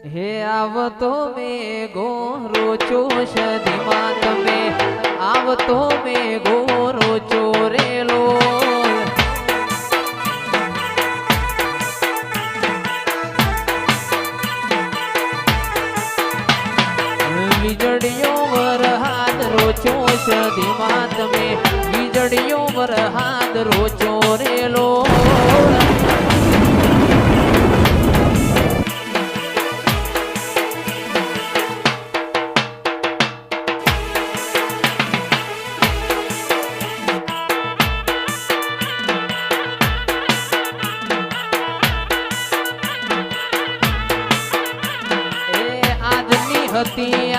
હે આવતો મે ગોરો ચોષધીમાં તમે આવતો મે ગોરો ચોરેલો વીજળીઓ વરહાદ રોચો સધીમાં તમે વીજળીઓ વરહાદ રોચો રેલો હતી